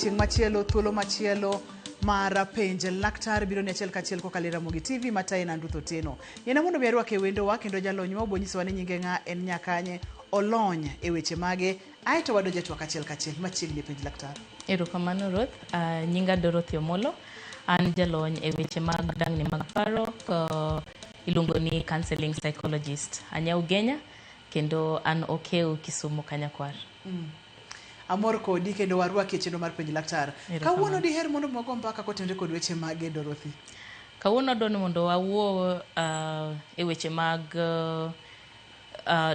odiochieng' machielo thuolo machielo mara penje laktar biro ne achiel kachiel kokalo Ramogi TV mataye Nandutho Otieno. Yena mondo mi arwake wendowa kendo jalony wa bonyisowa ni nyinge ng'a en nyakanye olony e weche mage aeto wadonje twak achiel kachiel machiegni penj laktar. Erokamano Ruth, nyinga Dorothy Omolo, an jalony e weche mag dang'ni mag paro, iluongo ni counseling psychologist. Anya Ugenya kendo an okeu Kisumu Kanyakwar. Amor kodi kendo warwaki e chenro mar penj laktar. Kawuono diher mondo mwago mbaka kotenore kod weche mage Dorothy? Kawuono adwani mondo wawuo e weche mag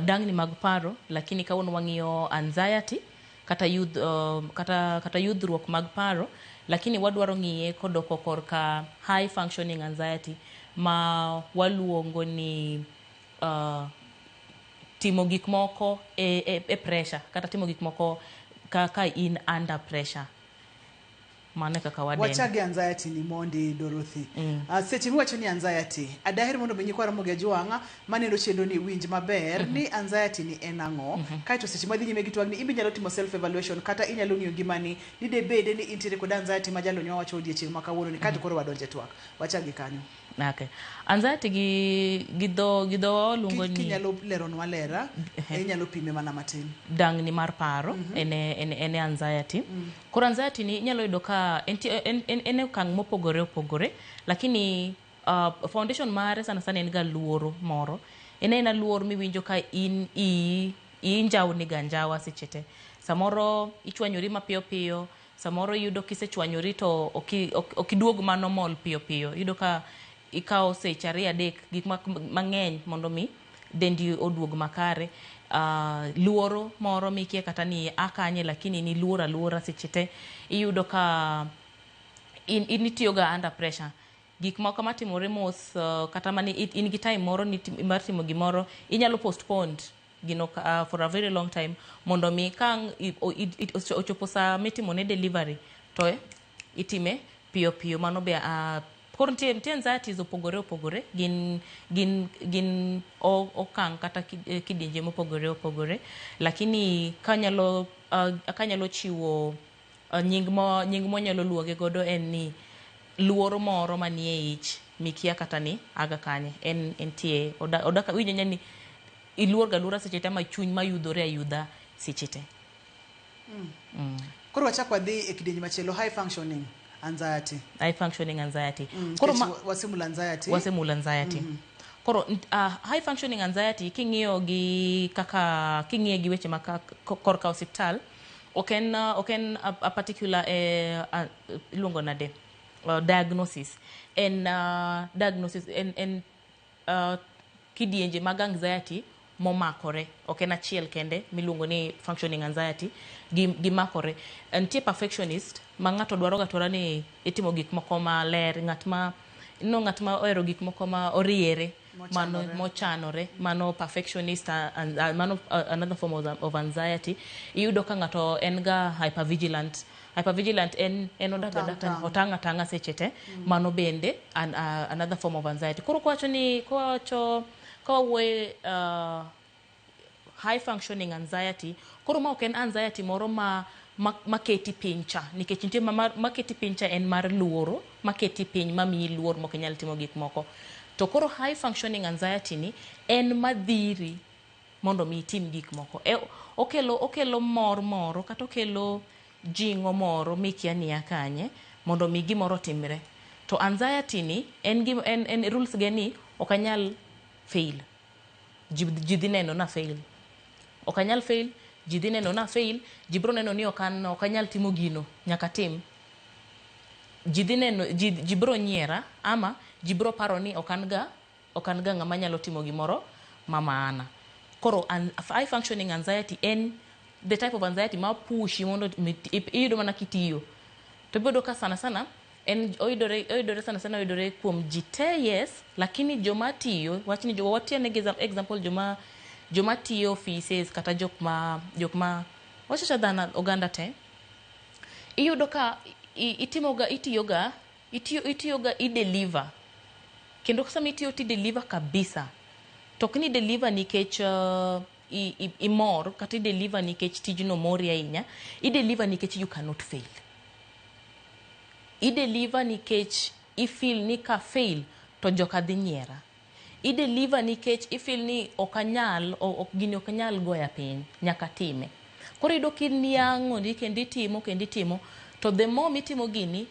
dang'ni mag paro, lakini kawuono wang'iyo anxiety kata yudhruok mag paro, lakini wadwaro ng'iye kodoko korka high functioning anxiety ma waluongo ni timo gik moko e pressure kata timo gik moko ka in under pressure. Mane kaka wadeno. Wachage anxiety ni mondi Dorothy. Seche miwacho ni anxiety, adaher mondo nyikwa Ramogi Ajwang'a maneno chendo ni winj maber ni anxiety ni en ang'o. Kaito seche madhi nyime gi twagni ibi nyalo timo self evaluation kata inyalo ng'iyo gimani ni de bede ni intiere kod anxiety ma jalony wacho odiochieng' ma kawuono ni kaito koro wadonje twak. Wachage kanyo. Okay. Anxiety gi dho luongo ni kinyalo leronwa lera inyalo pime mana matin. Dang'ni mar paro ene anxiety. Koro anxiety ni inyalo yudo ka en okang' mopogore opogore, lakini foundation mare sana sana en ga luoro moro. En luor miwinjo ka injaw ni ganjawa seche. Samoro ichwanyori mapiyo piyo, samoro yudo kisechwanyori to okiduog manomol piyo piyo. Yudo ka ikaw seche 2-3 gik mang'eny mondo mi dendi oduog makare. Luoro moro mikia kata ni akanye lakini ni luora sechete. Iyudo ka initiyo ga under pressure. Gik moko matimore mos kata mani in gi time moro mar timo gimoro inyalo postpone gino for a very long time mondo mi kang ochopo sa mitimo ne delivery to itime piyo piyo mano be koro nitie anxiety opogore gin okang' kata kidienje mopogore lakini kanyalo chiwo nying monyalo luoge godo en ni luoro moro manie ich mikia kata ni aga kanye en tie odaka winyo ni iluor ga luora seche te ma chuny mayudhore ayudha seche te. Koro wachak wadhi e kidienje machielo high functioning anxiety. Koro wasemula anxiety. Koro high functioning anxiety king'iyo gi weche maka korka hospital oken a particular iluongo nade diagnosis en kidienje mag anxiety momakore oken achiel kende miluongo ni functioning anxiety gimakore. Nitie perfectionist ma ng'ato dwaro gatora ni itimo gik moko maler, ng'at ma ohero gik moko ma oriere mano mochanore, mano perfectionist mano another form of anxiety. Iyudo ka ng'ato en ga hypervigilant en otanga seche te, mano bende another form of anxiety. Koro kawuoye high functioning anxiety, koro ma ok en anxiety moro maketi piny cha, nikech nitie maketi piny cha en mar luoro, maketi piny mamiyi luor mok inyal timo gik moko. To koro high functioning anxiety ni en madhiri mondo mi itim gik moko. Okelo mor moro kata okelo jing'o moro mikia ni akanye mondo mi gimoro timre. To anxiety ni en rules ge ni ok anyal fail. Ji dhi neno na fail. Ok anyal fail, ji dhi neno na fail, ji bro neno ni ok anyal timo gino nyaka tim. Ji bro nyiera ama ji bro paro ni ok an ga ng'ama nyalo timo gimoro maana. Koro high functioning anxiety en the type of anxiety ma pushi mondo iyudo mana kitiyo. To bodo ka sana oyudore sana kuom ji te, yes, lakini joma tiyo wachni watiyo ne example joma tiyo offices kata jokma wachacha dhana oganda te. Iyudo ka itiyoga i-deliver. Kendo kasama itiyo ti-deliver kabisa. Tok ni deliver nikech imor kata i-deliver nikech tijno mori ahinya. I-deliver nikech you cannot fail. I-deliver nikech i-feel ni ka fail to joka dhi nyiera. I-deliver nikech i-feel ni gini okanyal goya piny, nyaka time. Koro iyudo kiniang'o kendi timo, to the more mitimo gini,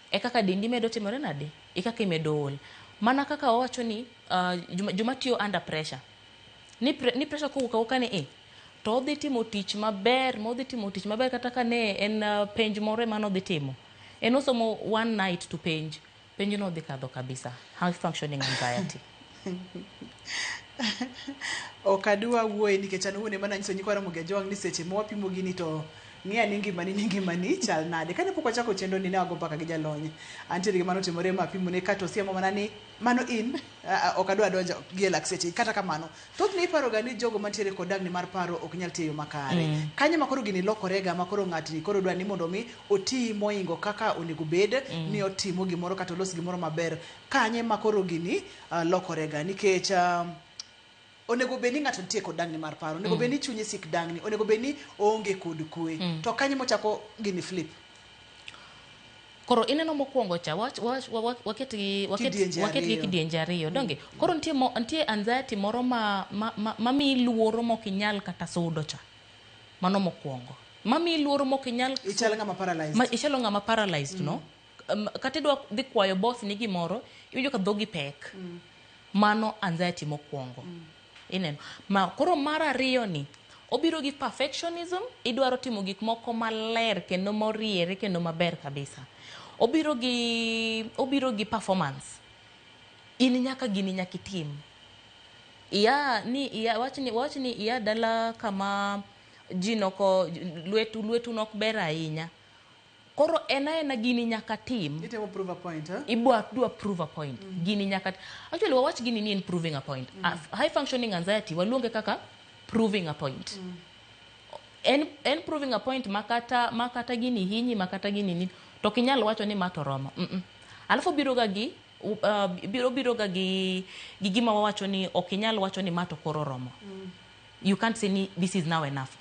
e kaka dendi medo timore nade, e kaka imedo ol. Mana kaka wawacho ni joma tiyo under pressure. Ni pressure kowuok ni to odhi timo tich maber, kata ka ne en penj moro mano odhi timo. En osomo one night to penj no odhi kadho kabisa. High functioning anxiety. Okadua wuoye nikech an wuone mana nyiso nyikwa Ramogi Ajwang' ni seche mwapimo gini to ng'ia ni ngimani chal nade. Kane pok wachako chenro ni ne wago mbaka gi jalony. Antiere gima notimore mapimo ne kato siemo mana ni mano in okadwa donjo gi elak seche. Kata kamano thoth ni iparo ga ni jogo mantiere kod dangni mar paro ok nyal tiyo makare. Kanye makoro gini lokorega makoro ng'atni koro dwa ni mondo mi oti moingo kaka onego bed ni otimo gimoro kata olos gimoro maber. Kanye makoro gini lokorega nikech onego beni ng'ato nitie kod dangni mar paro, onego beni chunye sik dangni, onego beni oonge kod kwe. To kanye mochako gini flip? Koro ineno mokwongo cha waket gi kidienje ariyo donge. Koro nitie anxiety moro ma mi luoro mok inyal kata sudo cha. Mano mokwongo. Ma mi luoro mok inyal ichalo ng'ama paralyzed. No. Kata idwa dhi kwayo boss ni gimoro, iwinjo ka dhogi pek. Mano anxiety mokwongo. Ineno. Koro mar ariyo ni obiro gi perfectionism, idwaro timo gik moko maler kendo moriere kendo maber kabisa. Obiro gi performance. In nyaka gini nyaka itim. Wach ni iya dala kama jinoko lwetu nok ber ahinya. Koro ena gini nyaka tim. Itemo prove a point, Do a prove a point. Gini nyaka. Actually, wawach gini ni in proving a point. High functioning anxiety waluonge kaka proving a point. En proving a point makata gini hinyi, makata gini ni to kinyal wacho ni mato romo. Alafu biro ga gi gima wawacho ni okinyal wacho ni mato koro romo. You can't say ni this is now enough.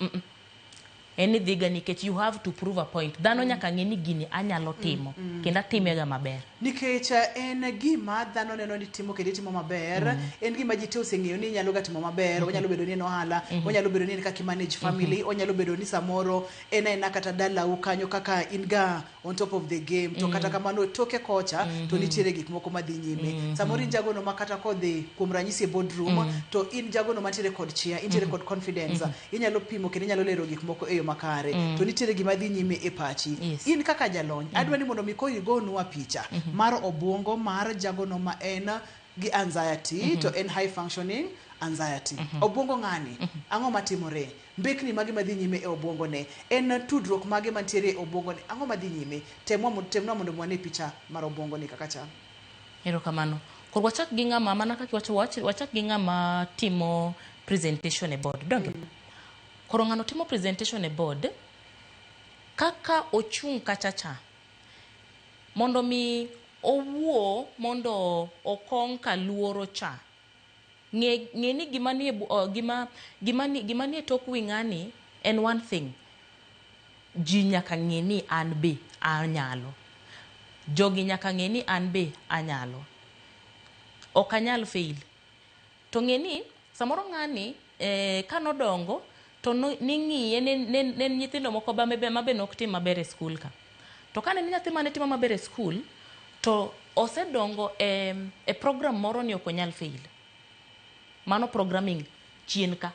Anything nikech you have to prove a point. Dhano nyaka ng'e ni gini anyalo timo kendo atime ga maber. Nikech en gima dhano neno ni timo kendo timo maber, en gima ji te oseng'eyo ni nyalo ga timo maber, onyalo bedo ni en ohala, onyalo bedo ni en kaka manage family, onyalo bedo ni samoro en kata dalau kanyo kaka in ga on top of the game. To kata kamano toke kocha to nitiere gik moko madhi nyime. Samoro in jago no makata kodhi kuom ranyisi boardroom to in jago no mantiere kod chia, intiere kod confidence, inyalo pimo kendo inyalo lero gik moko makare. To nitiere gima dhi nyime e pachi. In kaka jalony adwa ni mondo mi koro gonwa picha mar obwongo mar jagono ma en gi anxiety to en high functioning anxiety. Obwongo ng'ani ang'o matimore? Mbekni mage madhi nyime e obwongo ne, en tudruok mage mantiere e obwongo ne, ang'o madhi nyime? Temna mondo mwane picha mar obwongo ne kaka chal. Erokamano. Koro wachak gi ng'ama mana kaka wachak gi ng'ama timo presentation e board donge. Koro ng'ano timo presentation e board kaka ochung' kachacha mondo mi owuo mondo okong' ka luoro cha ng'e ni gima nie tok wi ng'ani en one thing. Ji nyaka ng'e ni an be anyalo, jogi nyaka ng'e ni an be anyalo, ok anyal fail. To ng'e ni samoro ng'ani kanodongo to ning'iye ne nyithindo moko mabe nok tim maber e skul ka. To kane ni nyathi mane timo maber e skul to osedongo e program moro ni ok onyal fail. Mano programming chien ka.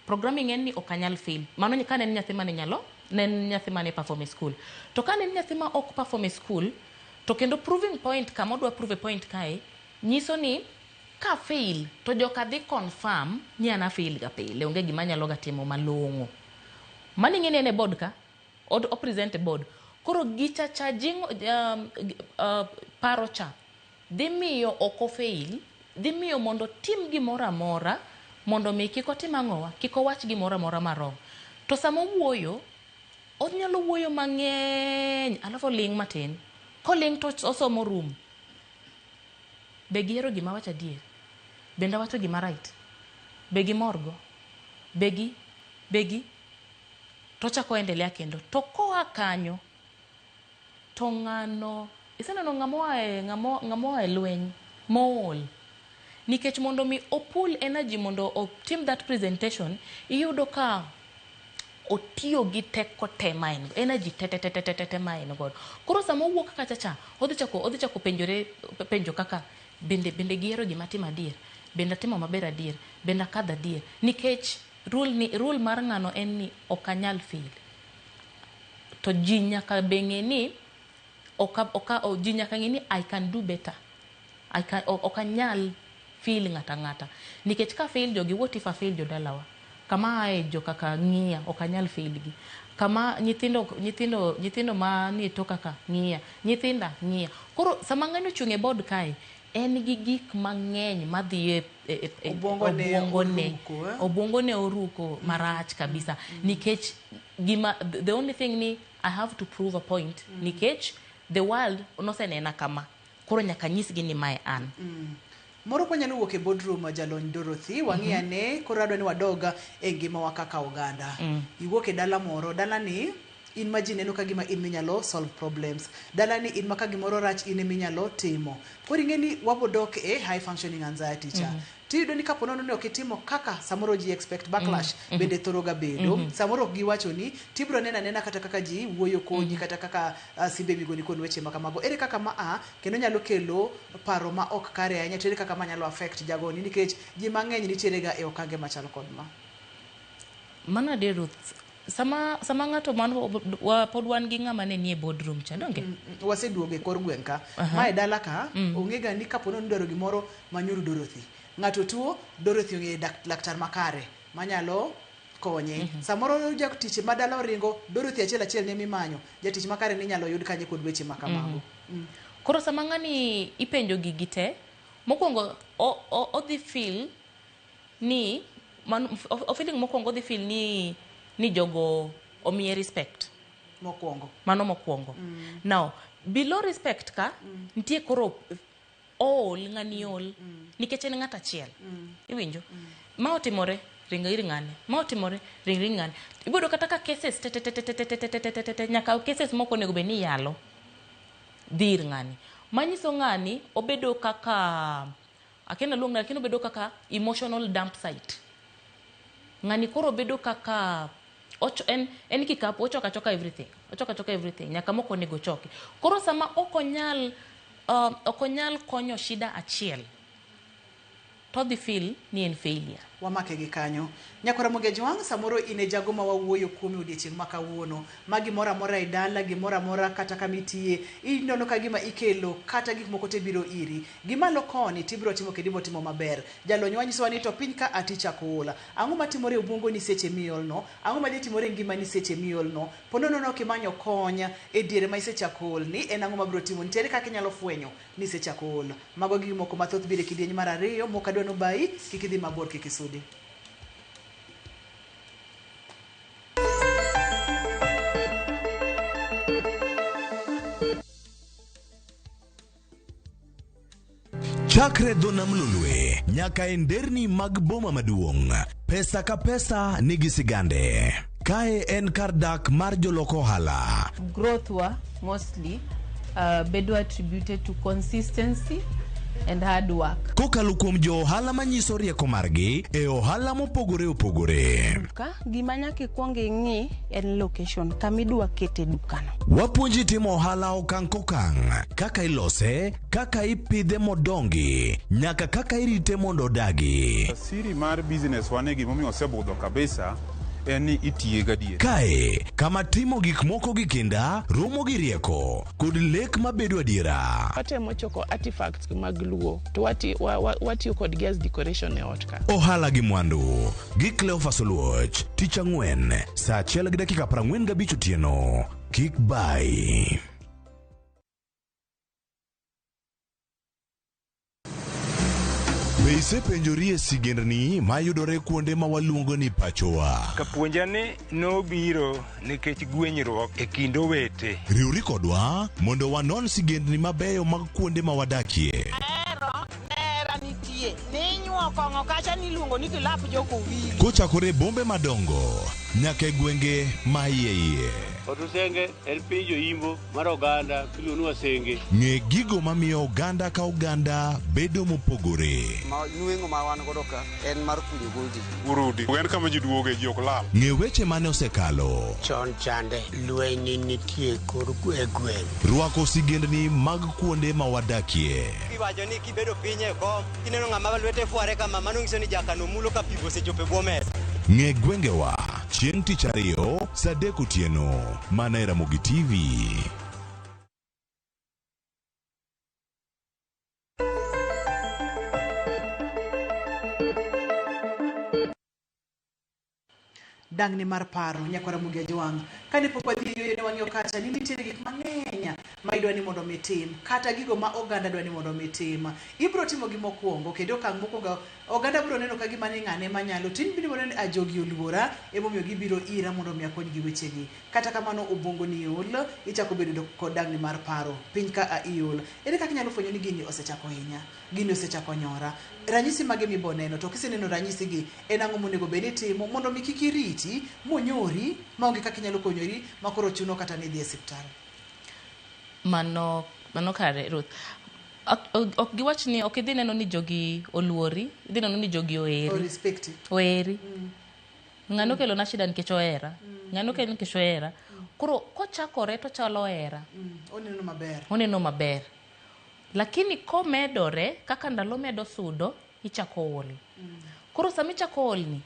Programming en ni ok anyal fail. Mano ni kane ni nyathi mane nyathi mane perform e skul. To kane ni nyathi ma ok perform e skul to kendo proving point kama odwa prove point kae nyiso ni ka fail to joka dhi confirm ni ana fail ga pile, onge gima nyalo ga timo malong'o. Mani ng'ene ne board ka o present board. Koro gicha jingo paro cha dhi miyo ok fail, dhi miyo mondo tim gimoro amora mondo mi kiko tim ang'owa, kiko wach gimoro amora marom. To samo wuoyo onyalo wuoyo mang'eny alafu ling matin. Koling to osomo room. Be gihero gima wacha adier? Benda wacho gima right? Begi morgo? Begi? To chako endelea kendo. To koa kanyo to ng'ano iseneno ng'amo e lweny mool nikech mondo mi opul energy mondo otim that presentation iyudo ka otiyo gi teko te main energy te main god koro sama owuok kaka chacha odhi chako penjo kaka bende giero gima timo adier bende timo maber adier bende kadha adier nikech rule mar ng'ano en ni okanyal fail to ji nyaka beng'e ni ji nyaka ng'e ni I can do better okanyal fail ng'ata nikech ka fail jogi what if a fail jodalawa kama ae jo kaka ng'iya okanyal fail gi kama nyithindo ma ni to kaka ng'iya nyithinda ng'iya koro sama ng'ano chung e board kae en gi gik mang'eny madhi obwongone oruko marach kabisa nikech the only thing ni I have to prove a point nikech the world nosenena kama koro nyaka nyisgi ni mae an moro kwanyalo wuok e boardroom jalony Dorothy wang'ia ne koro adwa ni wadoga e ngima wa kaka oganda iwuok e dala moro dala ni in ma ji neno ka gima in minyalo solve problems dala ni in maka gimoro rach in minyalo timo koro ing'eni wabodok e high functioning anxiety cha tiyudo ni kapo nono ni ok itimo kaka samoro ji expect backlash bende thoroga bedo samoro ok giwacho ni tibro nena kata kaka ji wuoyo konyi kata kaka simbe migoni kon weche makamago ere kaka kendo nyalo kelo paro ma ok kare ahinya ere kaka nyalo affect jagoni nikech ji mang'eny nitiere ga e okange machal kod mana de Ruth sama ng'ato pod wan gi ng'ama ne nie boardroom cha donge waseduoge kor gweng ka mae dala ka ong'ega ni kapo nono dwaro gimoro manyuru Dorothy ng'ato tuo Dorothy ong'e laktar makare manyalo konye samoro jatich madala oringo Dorothy achiel ne mimanyo jatich makare ni nyalo yud kanye kod weche makamago koro sama ng'ani ipenjo gigi te mokwongo odhi feel ni feeling mokwongo odhi feel ni jogo omiye respect mano mokwongo now below respect ka nitie koro ng'ani ol nikech en ng'at achiel iwinjo ma otimore ringa iri ng'ane ma otimore ring ng'ane ibodo kata ka cases nyaka cases moko nego be ni yalo dir ng'ani manyiso ng'ani obedo kaka akena luong lakini obedo kaka emotional dump site ng'ani koro obedo kaka en kikapu ochoka everything nyaka moko nego choki koro sama okonyal konyo shida achiel to the feel ni en failure wamake gi kanyo nyakora moge jwang samoro ine jago ma wawuoyo kuome odiochieng' maka wuono magi mora mora e dala gi mora mora kata kamitie inono ka gima ikelo kata gik moko te biro iri gima lokoni tibiro timo kedibo timo maber jalony wanyiso ni to piny ka aticha kola ang'o matimore ubungo ni seche miol no ang'o ma timore ngima ni seche miol no ponono no kimanyo konya e diere ma isecha kol ni en ang'o mabiro timo nitiere kaka inyalo fwenyo ni secha kol mago gik moko mathoth bire kidieny mar ariyo mokadwa no bai kikidhi mabor kikisudi Chakre Donam Lulwe nyaka e nderni mag boma maduong', pesa ka pesa nigi sigande. Kae en kar dak mar joloko ohala. Growth wa mostly bedo attributed to consistency and hard work. Kokalo kuom jo ohala manyiso rieko margi e ohala mopogore opogore. Ka gima nyaka ikwongo ing'i en location kamidwa kete dukano. Wapuonji timo ohala okang' kokang', kaka ilose, kaka ipidhe modongi, nyaka kaka irite mondo odagi. Siri mar business wane gimomiyo osebudho kabisa eni itiye gadier. Kae kama timo gik moko gi kinda romo gi rieko kod lek mabedo adiera. Atemo choko artifacts mag luo to watiyo kod gas decoration e ot ka. Ohala gi mwandu gi Cleophas Oluoch tich ang'wen saa 1:45 otieno. Kik bai. Be isepenjori e sigendni mayudore kuonde ma waluongo ni pachowa? Kapuonjani nobiro nikech gwenyruok e kind owete. Riwri kodwa mondo wanon sigendni mabeyo mag kuonde ma wadakie. Nera nitie, ninyuo kong'o kacha niluongo ni kilap joko wili. Kochakore bombe madongo nyaka e gwenge ma iye. Otusenge en piny joimbo mar oganda miluongo ni Wasenge. Ng'e gigo mamiyo oganda ka oganda bedo mopogore. Nueng'o ma wan godo ka en mar kunyo goldi. Urudi. En kama ji duoge ji ok lal. Ng'e weche mane osekalo. Chon chande lweny nitie kor gweng'. Rwako sigendni mag kuonde ma wadakie. Iwacho ni kibedo piny e kom, kineno ng'ama lwete fuare kama, mano nyiso ni jakano mulo ka pibo osechopo e bwo mesa. Ng'e gwengewa chieng' tich ariyo saa 3 otieno mana e Ramogi TV. Dangni mar paro nyakwa Ramogi Ajwang'. Kane pok wadhi yore ne wang'iyo kacha ni nitiere gik mang'eny ma idwa ni mondo mitim kata gigo ma oganda dwa ni mondo mitim. Ibro timo gi mokwongo kendo okang' mokwongo oganda bro neno ka gima ni ng'ane manyalo tin biro neno ajogi oluora emomiyo gibiro ira mondo mi akony gi wechegi. Kata kamano obongo ni ol ichako bedo kod dangni mar paro piny ka iol. Ere kaka inyalo fwenyo ni gini osechako hinya, gini osechako nyora. Ranyisi mage mibo neno to kiseneno ranyisi gi en ang'o monego bed ni timo mondo mi kik iriti monyori maonge kaka inyalo konyori makoro chuno kata ni dhi e osiptal. Mano kare Ruth. Ok giwach ni ok idhi neno ni jogi oluori, idhi neno ni jogi oeri. O respect. Oeri. Ng'ano kelo na shida nikech ohera. Ng'ano kelo nikech ohera. Koro kochakore to chalo hera. Oneno maber. Oneno maber. Lakini komedore kaka ndalo medo sudo ichako ol. Koro sami chako ol ni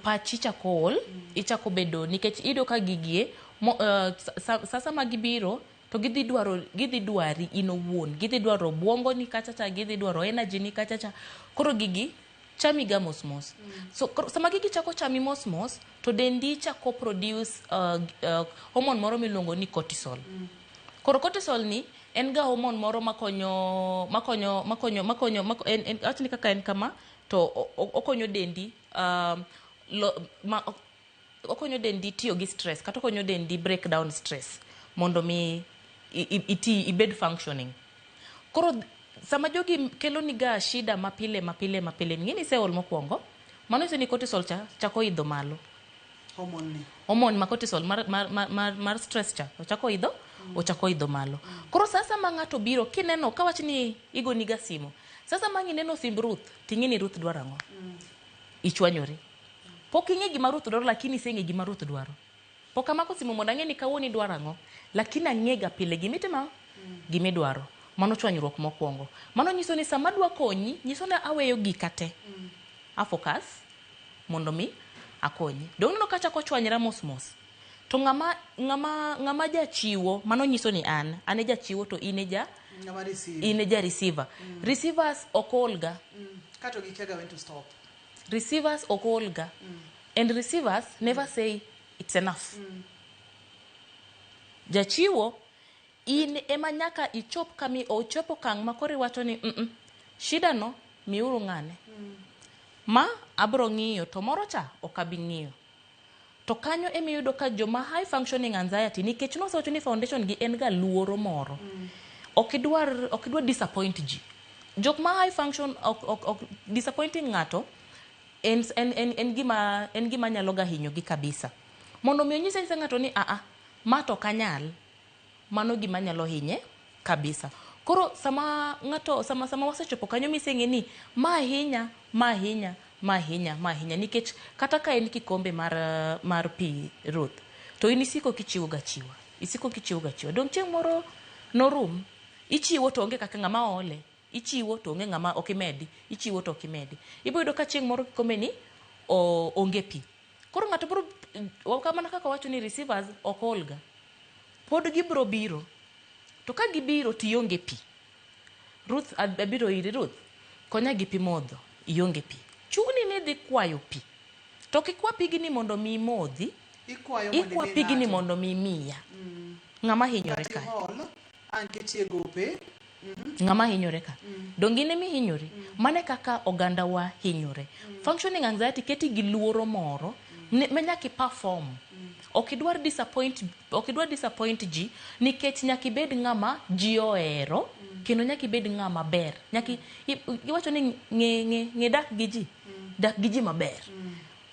pachi chako ol, ichako bedo nikech ido ka gigie sasa magibiro to gidhi dwari in owuon, gidhi dwaro obwongo ni kacha cha, gidhi dwaro energy ni kacha cha. Koro gigi chami ga mos. So sama gigi chako chami mos to dendi chako produce hormone moro miluongo ni cortisol. Koro cortisol ni en ga hormone moro makonyo atini kaka en kama to okonyo dendi okonyo dendi tiyo gi stress kata okonyo dendi break down stress mondo mi ibed functioning. Koro sama jogi kelo ni ga shida mapile ngini se ol mokwongo mano se ni cortisol chako idho malo. Hormone ma cortisol mar stress cha ochako idho malo. Koro sasa ma ng'ato biro kineno kawach ni igo niga simo. Sasa ma ngineno sim Ruth tingini Ruth dwaro ang'o. Ichwanyori. Pok ing'e gima Ruth dwaro lakini iseng'e gima Ruth dwaro. Pok amako simo mondo ang'e ni kawuoni dwaro ang'o lakini ang'ega pile gimitimo gimidwaro. Mano chwanyruok mokwongo. Mano nyiso ni sama dwa konyi nyiso ni aweyo gikate. A focus mondo mi akonyi. Dong no kacha ko chwanyra mos. To ng'ama jachiwo mano nyiso ni an e jachiwo to ine ja receiver. Receivers okolga. Kato gikega when to stop. Receivers okolga. And receivers never say it's enough. Jachiwo in ema nyaka ichop kami ochopo kang makore wacho ni shida no miuru ng'ane. Ma abro ng'iyo to moro cha okabi ng'iyo. To kanyo emiyudo ka joma high functioning anxiety nikech no socho ni foundation gi en ga luoro moro. Okidwar disappoint ji. Jok ma high function disappointing ng'ato en gima nyalo ga hinyo gi kabisa. Mondo mi onyise ng'ato ni ma to kanyal mano gima nyalo hinye kabisa. Koro sama ng'ato sama wasechopo kanyo miseng'e ni ma hinya nikech kata ka en kikombe mar pi Ruth to in isiko kichiwo ga chiwa. Dong chieng' moro norum ichiwo to onge kaka ng'ama ole, ichiwo to onge ng'ama okimedi, ichiwo to okimedi. Ibo yudo ka chieng' moro kikombe ni onge pi. Koro ng'ato bro kamano kaka wacho ni receivers okolga. Pod gibro biro. To ka gibiro to ionge pi. Ruth abiro iri Ruth. Konya gi pi modho, ionge pi. Chuni ne dhi kwayo pi. To kikwa pigini mondo mi modhi, ikwa pigini mondo mi miya. Ng'ama hinyore ka. Anke gope. Ng'ama hinyore ka. Dongine mi hinyori. Mane kaka oganda wa hinyore. Functioning anxiety keti gi luoro moro, menya ki perform. Okidwar disappoint ji nikech nyaki bed ng'ama ji ohero kendo nyaki bed ng'ama ber. Nyaki iwacho ni nge dak gi ji maber.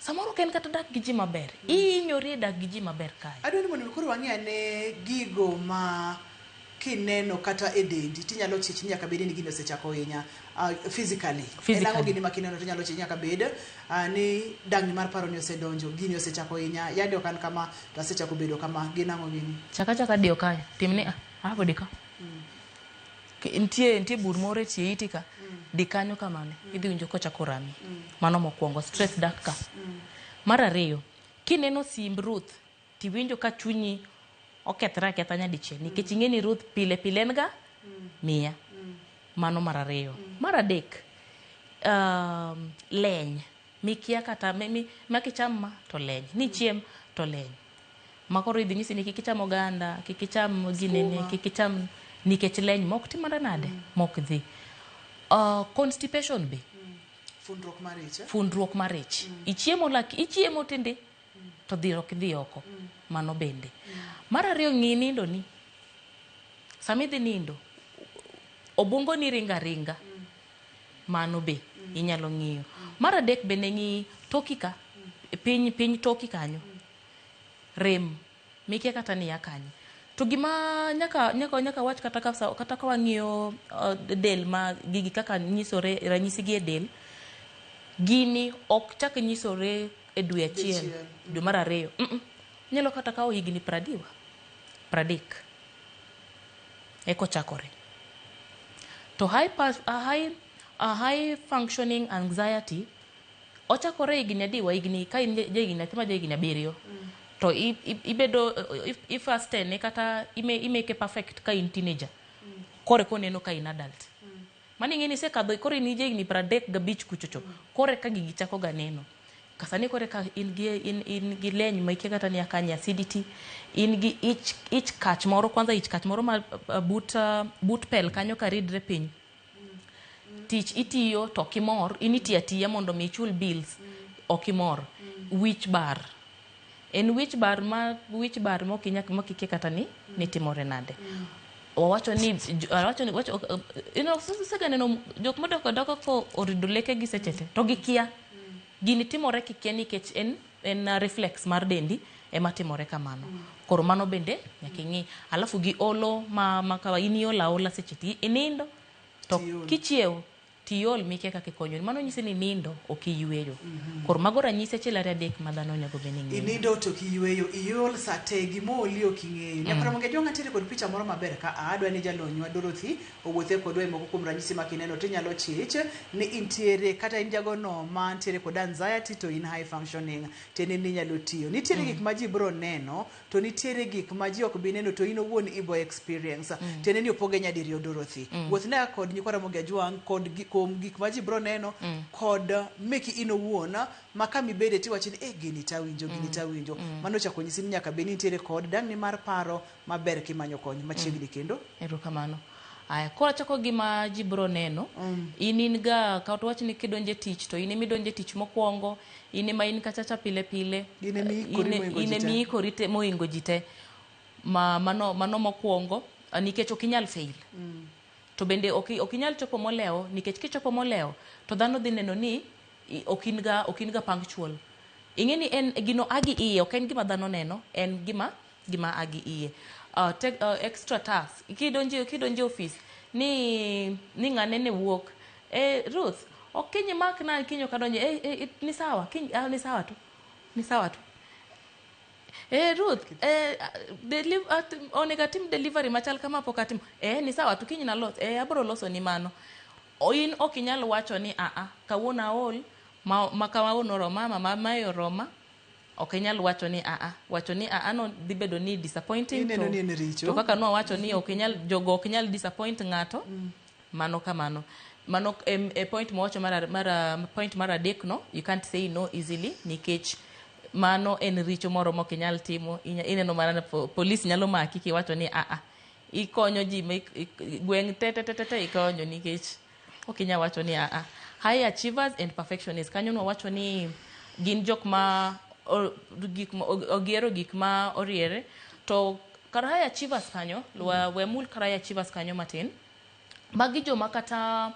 samoro ken kata dak gi ji maber inyori dak gi ji maber kae adwani mondo koro wang'e ne gigo ma kineno kata e dendi tinyalo chich nyaka bed ni gino osechako hinya physically. Enang'o gini ma kineno tinyalo chich nyaka bed ni dang'ni mar paro ni osedonjo gini osechako hinya yandi okan kama to asechako bedo kama ginang'o gini chaka dio kae timni hapo dika ntie bur moro tie itika di kanyo kamane idhi winjo kochako rami mano mokwongo stress dak ka mar ariyo kineno simb Ruth tiwinjo ka chunyi okethra kethanya dichiel nikech ing'eni Ruth pile nga mia mano mar ariyo mar adek leny mikia kata makicham ma to leny ni chiem to leny makoro idhi nyisi ni kikicham oganda kikicham ginene kikicham nikech leny mok timore nade mok dhi constipation be fundruok marich ichiemo tinde to dhi oko mano bende mar ariyo ng'i nindo ni samidhi nindo obungo ni ringa mano be inyalo ng'iyo mar adek bende ng'i tokika piny toki kanyo rem mikia kata ni yakanyo to gima nyaka wach kata ka wang'iyo del ma gigi kaka nyisore ranyisi gi e del gini ok chak nyisore e dwe achiel dwe mar ariyo nyalo kata kawo higni 30 eko chakore to high functioning anxiety ochakore higni adiwa higni ka in higni atima higni 7 to ibedo ifastene kata imeke perfect ka in teenager kore koneno ka in adult mani ng'eni se kadho kore ni higni 35 kuchocho kore ka gigi chako ga neno kasani kore ka in gi leny ma ikia kata ni akanya acidity in gi ich kach moro kwanza ich kach moro ma but pel kanyo ka ridre piny tich itiyo to kimor initiatia mondo mi chul bills okimor wich bar mokinyak mokikia kata ni timore nade wacho ni sega neno jok modoko ko orido leke gi sechete to gikia gini timore kikia nikech en reflex mar dendi ema timore kamano koro mano bende nyaka ing'i alafu gi olo ma kawa iniola secheti inindo to kichiew tiol mikia kaka konyo mano nyisi ni nindo okiyweyo koro mago ranyisi achiel ariyo adek ma dhano onego bed ni ng'eyo inindo to kiyweyo iol sate gimoli oking'eyo nyaka monge jonga ntiere kod picha moro maber ka adwa ni jalonywa Dorothy owuothe kodwa e moko kuom ranyisi ma kineno tinyalo chich ni intiere kata in jagono ma ntiere kod anxiety to in high functioning tene ni nyalo tiyo nitiere gik ma ji bro neno to nitiere gik ma ji ok bi neno to in owuon ibo experience tene ni opoge nyadiriyo Dorothy wuothna kod nyikwara moge jwang kod gik ma ji bro neno kod meki ino wuona makami bede tiwacho ni gini tawinjo mano chako nyisi ni nyaka beni nitiere kod dang'ni mar paro maber kimanyo kony machiegni kendo erokamano aya kora chako gima ji bro neno in ga ka to wach ni kidonje tich to in midonje tich mokwongo in ma in kachacha pile in mi korite moingo jite mano mokwongo nikech okinyal fail to bende okinyal chopo moleo nikech kichopo moleo to dhano dhi neno ni okinga punctual ing'eni en gino agi iye ok en gima dhano neno en gima agi iye extra task kidonje office ni ng'ane ne wuok Ruth okinyi mak na kinyo kadonje ni sawa ni sawa tu Ruth onegatim delivery machal kama pokatim ni sawa tu kinyi na lot abro loso ni mano in okinyal wacho ni kawuono aol ma kawuono roma mama roma okinyal wacho ni wacho ni no dhi bedo ni disappointing to kaka no wacho ni okinyal disappoint ng'ato mano kamano mano point mowacho point mar adek no you can't say no easily nikech mano en richo moro mokinyal timo ineno mana police nyalo maki kiwacho ni ikonyo ji gweng te ikonyo nikech okinya wacho ni high achievers and perfectionists kanyo no wacho ni gin jok ma ogiero gik ma oriere to kara high achievers kanyo wemul kara high achievers kanyo matin magi joma kata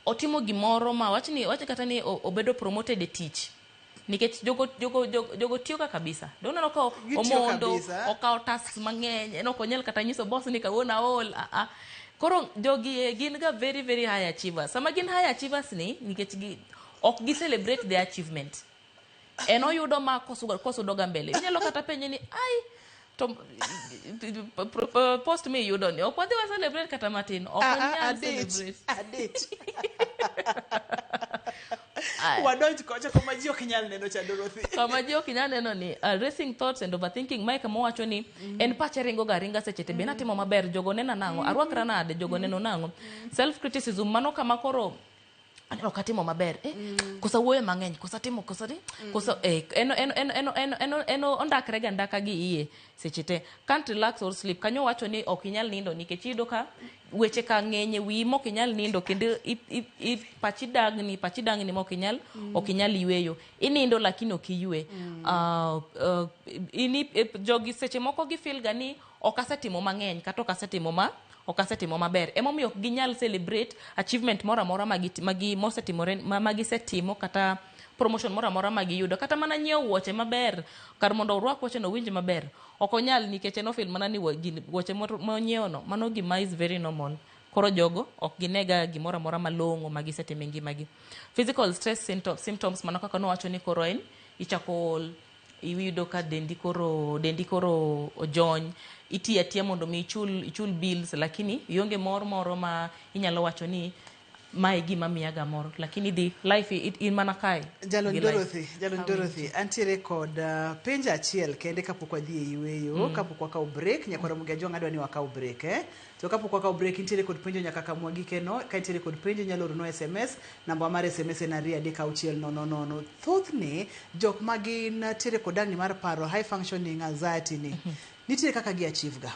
otimo gimoro ma wachi kata ni obedo promoted e tich nikech jogo tiyo ka kabisa donano ka omondo okawo tasks mang'eny en ok onyal kata nyiso boss ni kawuono aol koro jogi gin ga very very high achievers sama gin high achievers ni nikech ok gi celebrate their achievement en oyudo ma kosudoga mbele inyalo kata penye ni ai to post me yudo ni ok wadhi wa celebrate kata matin ok onyal celebrate wadonj kocha kama ji ok nyal neno cha Dorothy kama ji ok nyal neno ni racing thoughts and overthinking Mike mowacho ni en pache ringa seche te be natimo maber jogo nena nango arwakra nade jogo neno nango self criticism mano kama koro aneno katimo maber kosa wuoyo mang'eny kosa timo kosa eno ondakre ga ndaka gi iye seche te can't relax or sleep kanyo wacho ni ok inyal nindo nikech iyudo ka weche ka ng'enye wi mok inyal nindo kendo pachi dangni mok inyal yweyo inindo lakini ok iywe jogi seche moko gi feel ga ni ok asetimo mang'eny kata ok asetimo maber emomiyo ok ginyal celebrate achievement mora mora magisetimo kata promotion mora mora magiyudo kata mana nyiewo wuoche maber kar mondo urwak wuoche no winj maber ok onyal nikech en ofil mana ni wuoche monyiewo no mano gima is very normal koro jogo ok ginega gimora mora malong'o magisetimo ngimagi physical stress symptoms mano kaka nowacho ni koro en ichako iyudo ka dendi koro ojony itiya mondo mi ichul bills lakini ionge moro ma inyalo wacho ni mae gima miyaga moro lakini the life in mana kae Jalon Dorothy antiere kod penja achiel kende kapok wadhi e yweyo kapok wakaw break nyakora mugajo ng'adwa ni wakaw break to kapok wakaw break intiere kod penjo nyaka kamwagi keno ka intiere kod penjo nyalo oro no SMS namba mar SMS en 3 thothne jok magin tiere kod dangni mar paro high functioning anxiety ni nitiere kaka gi achieve ga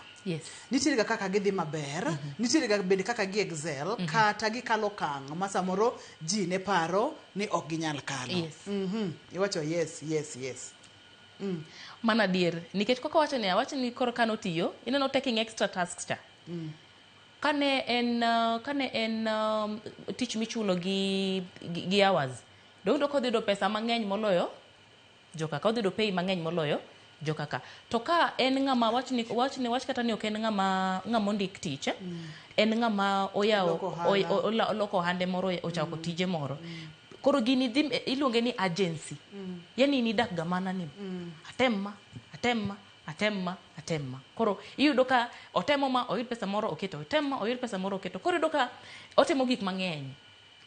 nitiere kaka gidhi maber nitiere bende kaka gi excel kata gi kalo kang' ma samoro ji ne paro ni ok ginyal kalo iwacho yes mana dier nikech koko wacho ni koro kano tiyo ineno taking extra tasks cha kane en tich michulo gi hours do kodhi do pesa mang'eny moloyo joka kodhi do pay mang'eny moloyo jokaka to ka en ng'ama wach kata ni ok en ng'ama ondik tich en ng'ama oloko hande moro ochako tije moro koro gini iluonge ni agency yani ni dak gamana ni atemma koro iyudo ka otemo ma oyud pesa moro oketo oyud pesa moro oketo koro iyudo ka otemo gik mang'eny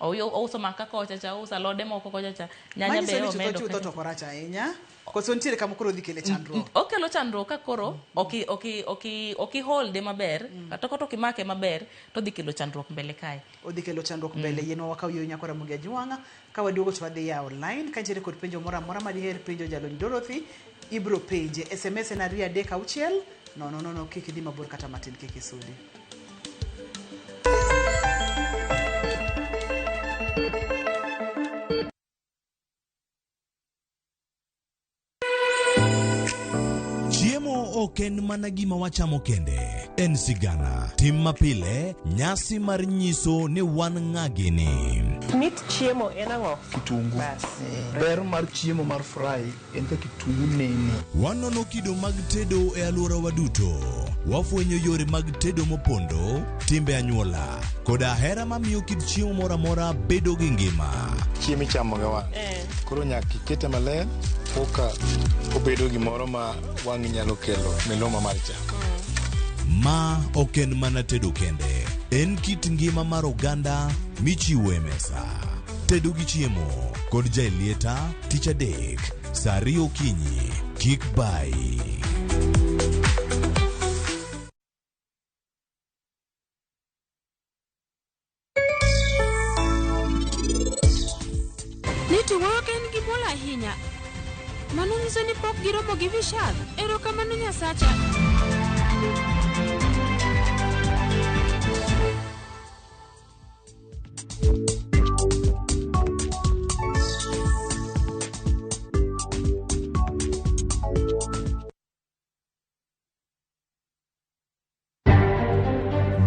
ouso maka kocha cha usa lode moko kocha cha nyanya be omedo to to koracha ahinya koso ntiere kama koro dhi kele chandruok okelo chandruok ka koro oki holde maber kata koto kimake maber to dhi kelo chandruok mbele kae odhi kelo chandruok mbele yeno wakaw yo nyakora mugia juanga ka waduogo to wadhi ya online ka ntiere kod penjo mora mora madiher penjo Jalony Dorothy ibro penje SMS en 3 no kik dhi mabor kata matin kik isudi ok en mana gima wachamo kende en sigana tim mapile nyasi mar nyiso ni wan ng'agini mit chiemo en ang'o kitungu ber mar chiemo mar fry en ka kitungu nene wanono kido mag tedo e alworawa duto wafwenyo yore mag tedo mopondo timbe anyuola koda hera mamiyo kit chiemo mora mora bedo gi ngima chiemo ichamo ga wan koro nyaka ikete maler koka obedo gimoro ma wang' nyalo kelo miloma mar chak ma ok en mana tedo kende en kit ngima mar oganda michiwo e mesa tedo gi chiemo kod jailieta tich adek saa 2 okinyi kik bai Nito wuok en gimol ahinya mano nyiso ni pok giromo gi Vishal erokamano Nyasacha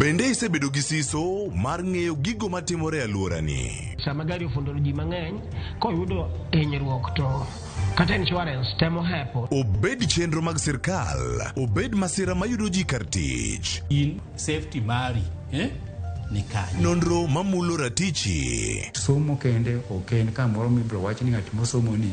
Bende isebedo gi siso mar ng'eyo gigo matimore e alworani. Sama gari ofundoro ji mang'eny, koyudo hinyruok to kata insurance temo hepo. Obed chenro mag sirkal, obed masira mayudo ji kar tich. In safety mari, ni kanyo. Nonro mamulo ratichi. Somo kende oken kamoro mibro wach ni ng'at mosomo ni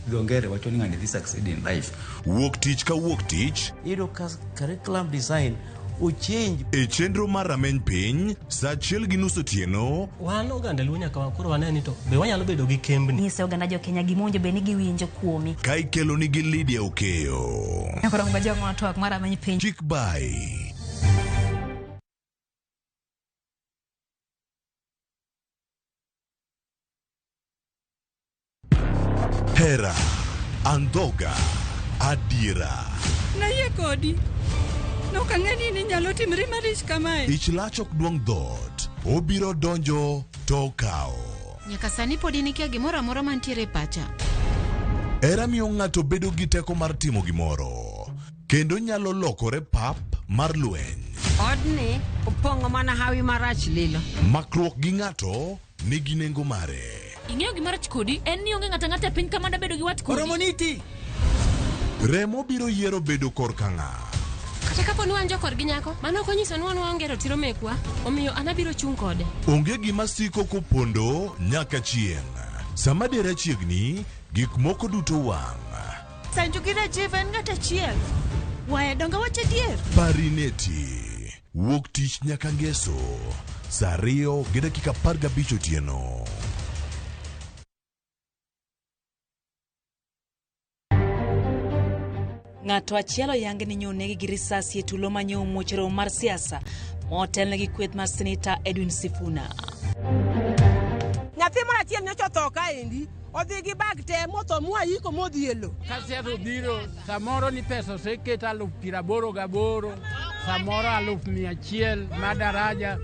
dhongere wacho ni ng'ani dhi succeed in life. Wuok tich ka wuok tich. Iro curriculum design o change. E chenro mar rameny piny, sa 1:30 otieno. Wan oganda luo nyaka wakoro waneni to be wanyalo bedo gi kembni. Nyise oganda jo Kenya gimonjo be ni giwinjo kuomi. Ka ikelo nigi Lydia Okeyo. Nyakoro ng'ajo ng'ato mar rameny piny. Chik by Hera, Andhoga, Adira. Naye kodi. Nokang'eni ni nyalo timre marich kamae. Ich lach ok duong' dhot. Obiro donjo to kao. Nyaka sani pod nikia gimoro amora mantiere pacha. Hera miyo ng'ato bedo gi teko mar timo gimoro. Kendo nyalo lokore pap mar lweny. Odni opong'o mana hawi marach lilo. Makruok gi ng'ato nigi nengo mare. Ing'eyo gimarach kodi en ni onge ng'ata piny kamanda bedo gi wat kodi. Oromoniti. Remo biro yiero bedo korka ng'a. Kata kapo ni wan jokor gi nyako, mano ok onyiso ni wan waonge ratiro mekwa, omiyo an abiro chung' kode. Onge gima siko kopondo nyaka chieng'. Sama dera chiegni, gik moko duto wang'. Sanju gi Rajiv en ng'at achiel. Wae donga wache dier. Parineti. Wuok tich nyaka ngeso. Saa 2:15 otieno. Ng'ato achiel oyangi ni nyonegi gi risasi e tulo manyo muochero mar siasa motelne gi kweth mar Seneta Edwin Sifuna. Nyathi moro achiel nyocha otho kaendi, odhi gi bag te motho mwayiko modhielo. Ka siasa biro, samoro ni pesa oseketa 88,000, samoro 100,000 madaraja.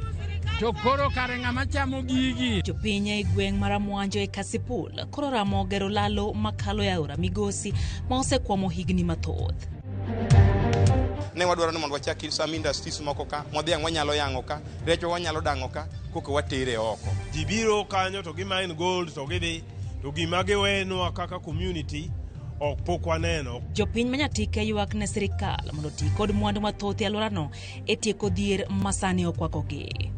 To koro kare ng'ama chamo gigi. Jopiny e gweng' mar Mwanjo e Kasipul koro ramo gero lalo makalo ya aora Migosi ma osekwamo higni mathoth. Ne wadwaro ni mondo wachak some industries moko ka, modhiang' wanyalo yang'o ka, recho wanyalo dang'o ka, koka watere oko. Ji biro kanyo to gimine gold to gidhi, to gima giwenwa kaka community ok pok waneno. Jopiny manyatike ywak ne sirikal mondo ti kod mwandu mathoth e alworano e tieko dhier masani okwakogi.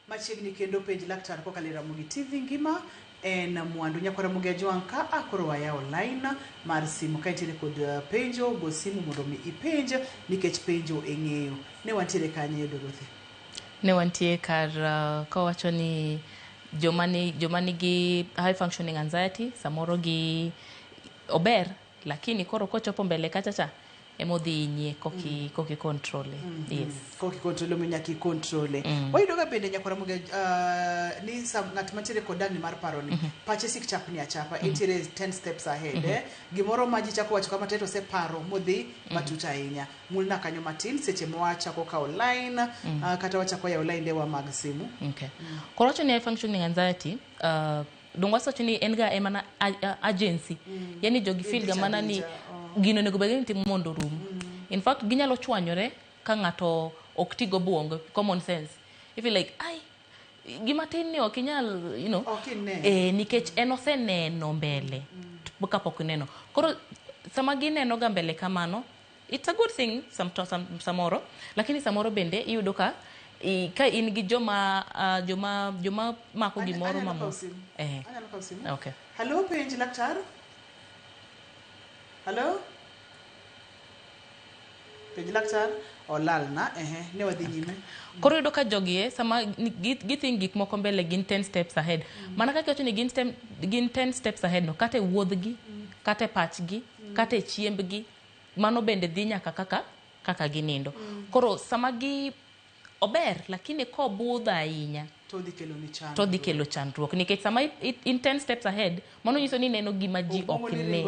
Machiegni kendo penj laktar kokalo Ramogi TV ngima en mwandu nyaka Ramogi Ajwang' ka akoro waya online mar simu ka intiere kod penjo go simu mondo mi ipenj nikech penjo e ng'eyo. Ne wantiere kanye Dorothy? Ne wantie kar kawacho ni joma nigi high functioning anxiety samoro gi ober lakini koro kochopo mbele kachacha emodhi nye koki control. Yes. Koki control mo nyaki control. Wayudo ga bende nyakora muge ni ng'at mantiere kod dang'ni mar paro ni pache sik chapni achapa intiere 10 steps ahead. Gimoro ma ji chako wacho kama teto se paro modhi matuta ahinya. Mulna kanyo matin seche mwachako ka online kata wachako ya online dewa mag simu. Okay. Korocho ni high functioning anxiety dongwa socho ni enga emana agency. Yani jogi feel ga mana ni gino nego begini timo mondo rum. In fact ginyalo chwanyore ka ng'ato ok tigo buongo, common sense. If you like ai gima tin ni ok inyal nikech en oseneno mbele kapok neno. Koro sama gineno ga mbele kamano it's a good thing samoro lakini samoro bende iyudo ka in gi joma mako gimoro mamos. Okay. Hello penj laktar. Hello? Penj laktar olal na ne wadhi nyime. Koro yudo ka jogie sama githingi gik moko mbele gin 10 steps ahead. Mana kaka wacho ni gin 10 steps ahead no kata wuodhgi, kata pachgi, kata chiembgi, mano bende dhi nyaka kaka ginindo. Koro sama gi ober lakini ko budho ahinya to dhi kelo chandruok nikech sama in 10 steps ahead mano nyiso ni neno gima ji ok ne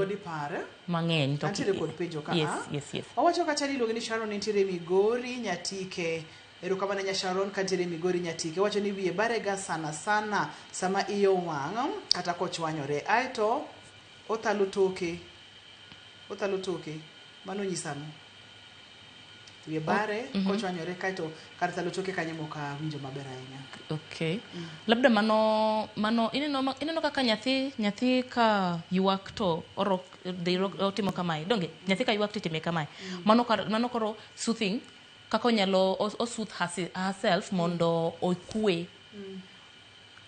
mang'eny to antiere kod penjo ka yes owacho kata ni luongi ni Sharon nitiere Migori Nyatike Erokamano Nyasharon kantiere Migori Nyatike wacho ni wiye barega sana sana sama iyo wang' kata kochwanyore aito otalo toke mano nyisano wiye bare kochwanyore kaito kar talo toke kanyo moka winjo maber ahinya. Okay. Labda mano ineno kaka nyathi ka yuak to oro otimo kamae donge nyathi ka yuak to time kamae mano koro soothing kako nyalo soothe herself mondo okue.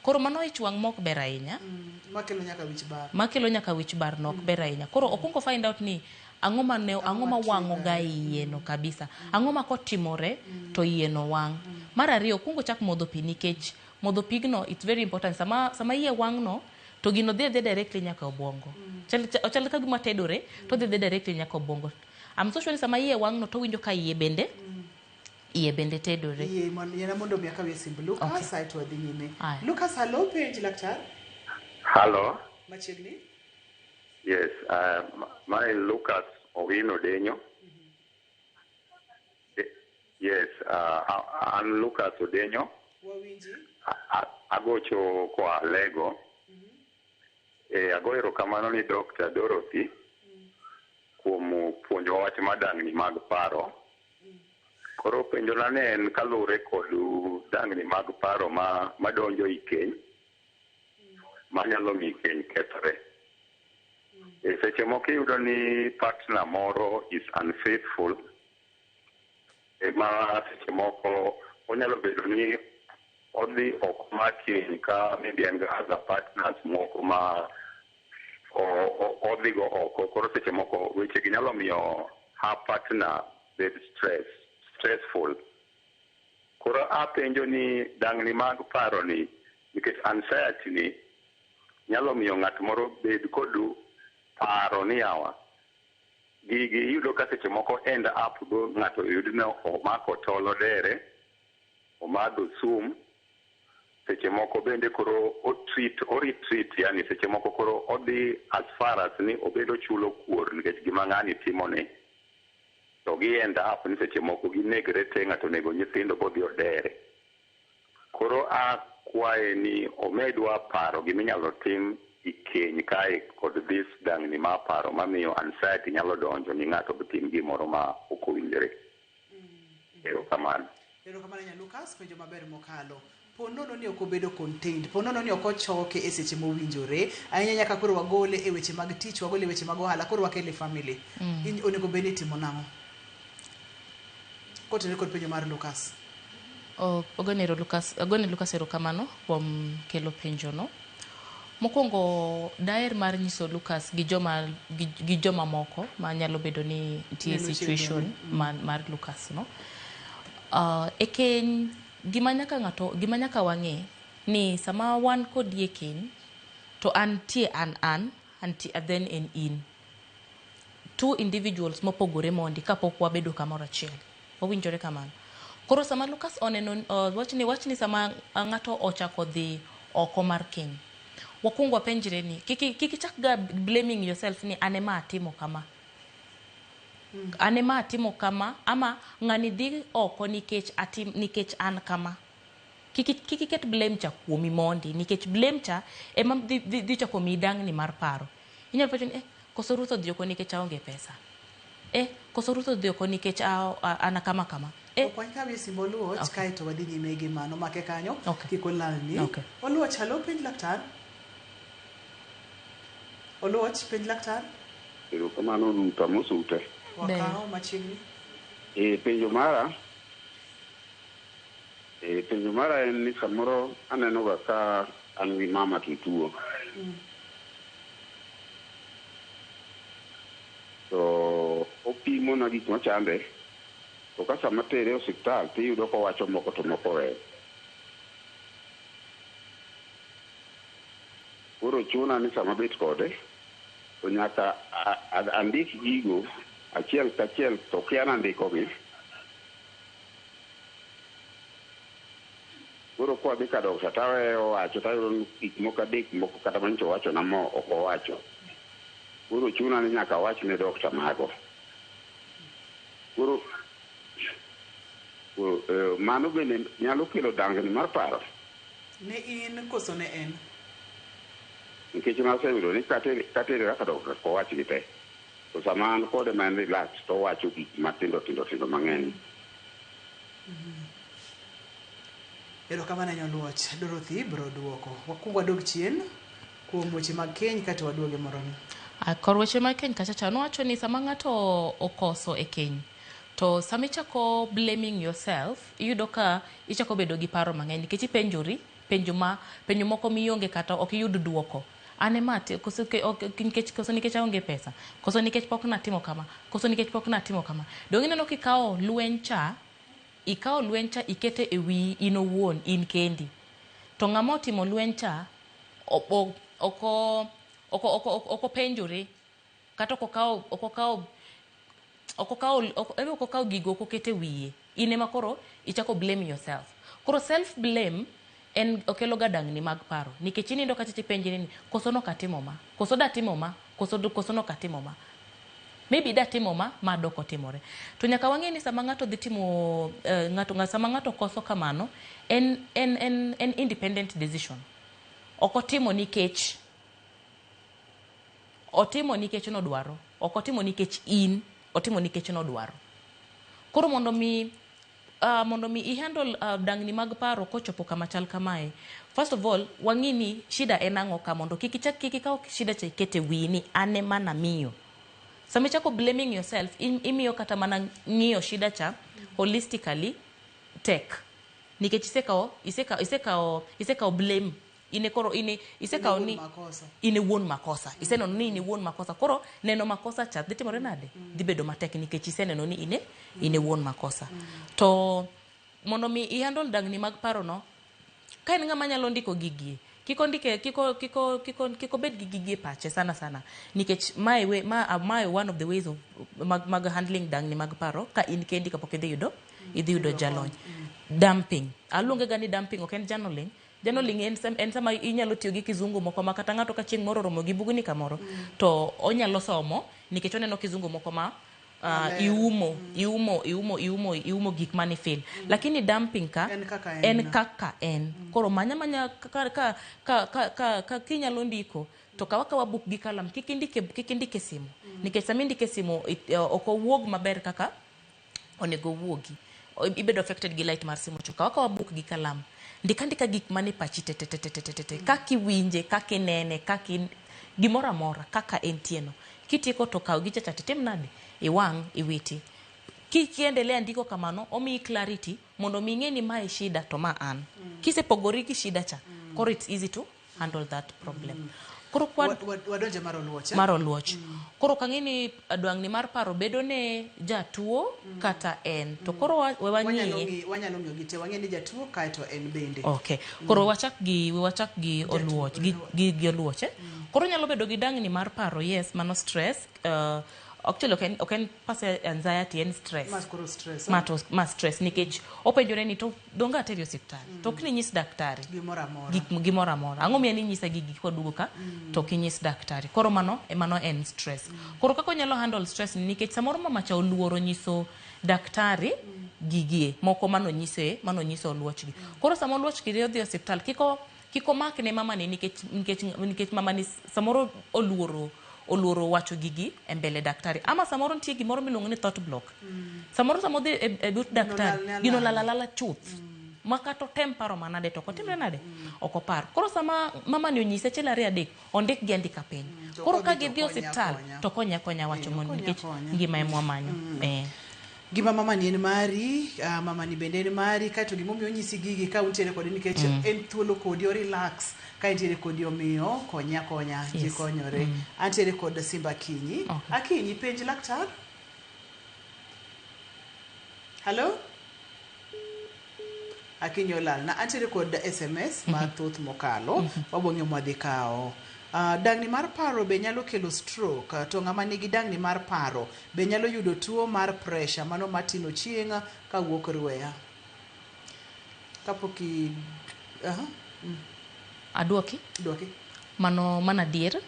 Koro mano ichwang' mok ber ahinya makelo nyaka wich bar nok ber ahinya. Koro okungo find out ni ang'o ma wang'o ga iye no kabisa, ang'o ma kotimore to iye no wang'. Mar ariyo kungo chak modho pi nikech modho pigno it's very important sama iye wang' no to gino dhi directly nyaka obwongo. Chal ka gima tedore to dhi directly nyaka obwongo. I'm so sure sama iye wang' no to winjo ka iye bende tedore. Yana mondo miaka we simb Lucas aito wadhi nyime. Lucas, hello penj laktar. Hello. Machiegni? Yes, my Lucas Owino Denyo. Yes, I'm Lucas Odenyo. Agocho kwa Lego. Ago erokamano ni Dr. Dorothy kuom puonjo wach madang'ni mag paro. Koro penjona ne en kalure kod dang'ni mag paro madonjo i keny manyalo miyo keny kethre. Seche moko iyudo ni partner moro is unfaithful, ma seche moko onyalo bedo ni odhi oko mar keny ka maybe en ga other partners moko ma odhi go oko. Koro seche moko weche gi nyalo miyo her partner bed stressful. Koro apenjo ni dang'ni mag paro ni nikech anxiety ni nyalo miyo ng'at moro bed kod paro ni yawa gigi yudo ka seche moko end up go ng'ato yudno omako tolo dere omadho sum seche moko bende koro retreat yani seche moko koro odhi as far as ni obedo chulo kuor nikech gima ng'ani timo ni to gi end up ni seche moko ginegre te ng'ato nego nyithindo bodhi odere. Koro akwaye ni omedwa paro giminyalo tim ikeny kae kod this dang'ni ma paro mamiyo anxiety nyalo donjo ni ng'ato tim gimoro ma ok owinjore. Erokamano nya Lucas penjo maber mokalo. Ponono ni ok obedo contained, ponono ni ok ochoke e seche mowinjore ahinya nyaka koro wagole e weche mag tich, wagole e weche mag ohala, koro wakele family. Onego bed ni timo nang'o? Kotenore kod penjo mar Lucas. Ogone Lucas erokamano kuom kelo penjo no. Mokwongo daer mar nyiso Lucas gi joma moko ma nyalo bedo ni tie situation mar Lucas no. E keny gima nyaka wang'e ni sama wan kod ye keny to antie an then in two individuals mopogore mondi kapok wabedo kamoro achiel. Owinjore kamano. Koro sama Lucas oneno wachni sama ng'ato ochako dhi oko mar keny, wakwongo penjre ni kiki chak ga blaming yourself ni anema atimo kama ama ng'ani dhi oko nikech an kama. Kiki ket blame cha kuomi mondi nikech blame cha ema dhi chako midang'ni mar paro. Inyalo pacho ni koso Ruth odhi oko nikech aonge pesa. Koso Ruth odhi oko nikech ana kama. Okwanyka wi simbo Oluoch kaito wadhi nyime gi mano make kanyo kik olalni. Oluoch, halo penj laktar. Oluoch penj laktar. Erokamano Ruta mosute. Wakao machiegni. Penjo mara en ni samoro aneno ga ka an gi mama tutuo. To opimo na gik machande to ka sama tere osiptal tiyudo ko wacho moko to moko we. Koro chuna ni sama bet kode to nyaka andik gigo achiel kachiel to kiana ndiko gi. Koro kwa dhi ka dokta tawe owacho tayudo gik moko adek moko kata manyicho wacho na mo ok owacho. Koro chuna ni nyaka wach ne dokta mago. Koro Mano bende nyalo kelo dangni mar paro. Ne in koso ne en. Nikech naseyudo ni katere kaka doktor ko wach gi te. To sama an kode man relax to wacho gik matindo mang'eny. Erokamano Nyoluoch. Dorothy bro duoko. Wakuongo wadog chien kuom weche mag keny kata waduoge moroni. Kor weche mag keny kachacha nowacho ni sama ng'ato okoso e keny to sama ichako blaming yourself iyudo ka ichako bedo gi paro mang'eny nikech ipenjori penjo moko mionge kata ok iyud duoko. Ane mate koso nikech aonge pesa, koso nikech pok natimo kama, koso nikech pok natimo kama. Dong ineno kikawo lweny cha ikete e wi in owuon in kendi. To ng'ama otimo lweny cha oko penjore kata oko kawo gigo oko kete wiye. In ema koro ichako blame yourself. Koro self blame en okelo ga dangni mag paro nikech inindo kata ipenjri ni koso nokatimo ma, koso datimo ma, koso nokatimo ma. Maybe datimo ma dok otimore. To nyaka wang'e ni sama ng'ato dhi timo sama ng'ato koso kamano en independent decision. Otimo nikech nodwaro. Ok otimo nikech otimo nikech nodwaro. Koro mondo mi i-handle dangni mag paro kochopo kama chal kamae, first of all, wang'i ni shida en ang'o ka mondo kik ikaw shida cha ikete wiyi ni ane mana miyo. Sama ichako blaming yourself, imiyo kata mana ng'iyo shida cha holistically tek. Nikech isekawo blame. Isekawo ni ine wuon makosa. Iseneno ni ine wuon makosa. Koro neno makosa cha dhi timore nade? Dhi bedo matek nikech iseneno ni ine wuon makosa. To mondo mi i-handle dangni mag paro no, ka en ng'ama nyalo ndiko gigi, kiko bed gi gigi pache sana nikech my one of the ways of mag handling dangni mag paro ka in kendi kapok idhi yudo jalony. Dumping. Aluonge ga ni dumping ok en journaling. Journaling en sama inyalo tiyo gi kizungu moko ma kata ng'ato ka chieng' moro romo gi bugni kamoro to onyalo somo nikech oneno kizungu moko ma iumo gik mani feel. Lakini dumping ka en kaka en. Koro manya ka kinyalo ndiko to kawa buk gi kalam kik indike simu nikech sama indike simu ok owuog maber kaka onego wuogi. Ibedo affected gi light mar simu to kawa buk gi kalam. Ndika gik mani pachi kaki winje, kaki nene, kaki gimora amora kaka entieno. Kitieko to kaw gicha tim nade? Iwang' iwiti. Kiendelea ndiko kamano omi clarity mondo ming'e ni mae shida to ma an. Kisepogori gi shida cha, koro it's easy to handle that problem. Koro wadonje mar oluoch. Koro kang'ini dwang'ni mar paro bedo ne jatuo kata en. To koro wanyalo ng'iyo gite wang'e ni jatuo kaeto en bende. Okay. Koro wachak gi oluoch gi oluoch. Koro nyalo bedo gi dang'ni mar paro, yes, mano stress. Actually ok en pas anxiety en stress. Mas stress nikech openjore ni to donga ateri osiptal. To ok ni nyis daktari. Gimora amora. Ang'o miya ni nyisa gigi kodugo ka to ok nyis daktari. Koro mano en stress. Koro kako nyalo handle stress nikech samoro mama cha oluoro nyiso daktari gigie moko mano nyiso oluoch gi. Koro samo oluoch gi dhi osiptal kiko mak ne mama ni nikech mama ni samoro oluoro wacho gigi e mbele daktari ama samoro nitie gimoro miluongo ni thought block. Samoro dhi e but daktari gino lala chuth makato tem paro manade to kotimre nade ok opar. Koro sama mama ni onyise achiel ariyo adek ondik gi andika piny. Koro ka gidhi osiptal to konya wacho mondo nikech ngima e mwamanyo. Gima mama ni en mari, mama ni bende en mari, kaito gimomiyo onyisi gigi ka untiere kodi nikech en thuolo kodi o relax, ka entiere kodi omiyo konya ji konyore. Antiere kod Simba Kinyi. Akinyi penj laktar. Hello? Akinyi olal na antiere kod SMS mathoth mokalo wabong'e mwadhi kawo. Dangni mar paro be nyalo kelo stroke. To ng'ama nigi dangni mar paro be nyalo yudo tuo mar pressure mano matino chieng' ka wuok rweya. Kapoki Duoki. Mano adier.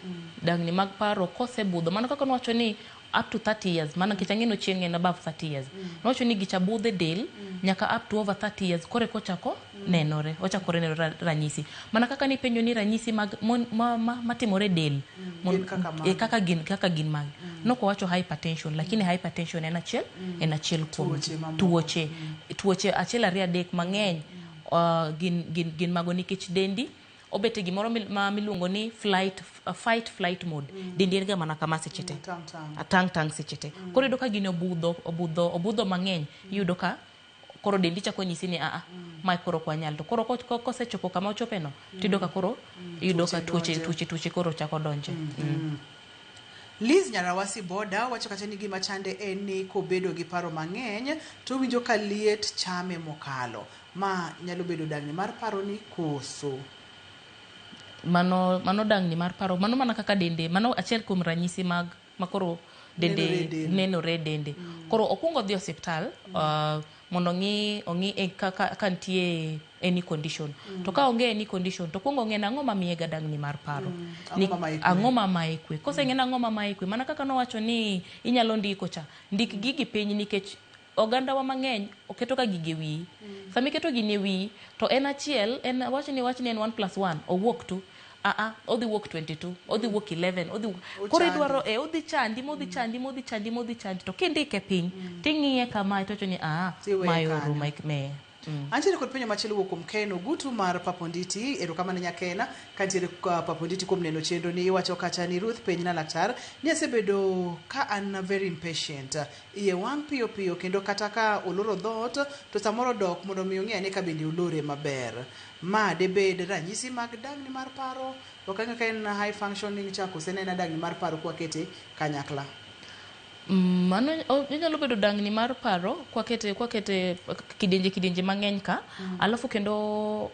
Dangni mag paro kosebudho mano kaka nwacho ni up to 30 years mana kichangino chieng en above 30 years nowacho ni gicha budhe del nyaka up to over 30 years kore kochako nenore ochakore nenore ranyisi mana kaka ni penjo ni ranyisi mag matimore del kaka gin mag noko wacho hypertension lakini hypertension en achiel kuom tuoche achiel ariyo adek mang'eny gin mago nikech dendi obete gimoro miluongo ni fight flight mode dendi en ga mana kama sechete tang sechete koro yudo ka gine obudho mang'eny yudo ka koro dendi chako nyisi ni mai koro kwa nyal to koro kosechopo kama ochopeno tido ka koro yudo ka tuoche koro chako donje. Liz Nyarawasi Boda wacho kata ni gima chande en ni kobedo gi paro mang'eny to winjo ka liet chame mokalo ma nyalo bedo dangni mar paro ni koso mano dangni mar paro mano mana kaka dende mano achiel kuom ranyisi mag makoro dende nenore dende koro okungo dhi hospital mondo ongi kaka ntie any condition to ka onge any condition to kungo ng'e ang'o mamiye ga dangni mar paro ang'o mamaye kwe kose ng'e ang'o mamaye kwe mana kaka nowacho ni inyalo ndiko cha ndik gigi piny nikech oganda wa mang'eny oketo ka gige wi sami keto gine wi to en achiel en wacho ni en 1+1 owuok tu odhi wuok 22 odhi wuok 11 koro idwaro odhi chandi to kindike piny ting'iye kama itocho ni mayoro me Antiere kod penjo machielo wuok kuom Ken Ogutu mar Paponditi erokamano nyakena kantiere Paponditi kuom neno chendo ni iwacho kata ni Ruth penj na laktar ni asebedo ka an very impatient iye wang' piyo kendo kata ka oloro dhot to samoro dok mondo mi ong'e ane ka bende olore maber ma debed ranyisi mag dangni mar paro to kanga ka en high functioning chako senena dangni mar paro kwa kete kanyakla mano nyalo bedo dangni mar paro kwa kete kidenje mang'eny ka alafu kendo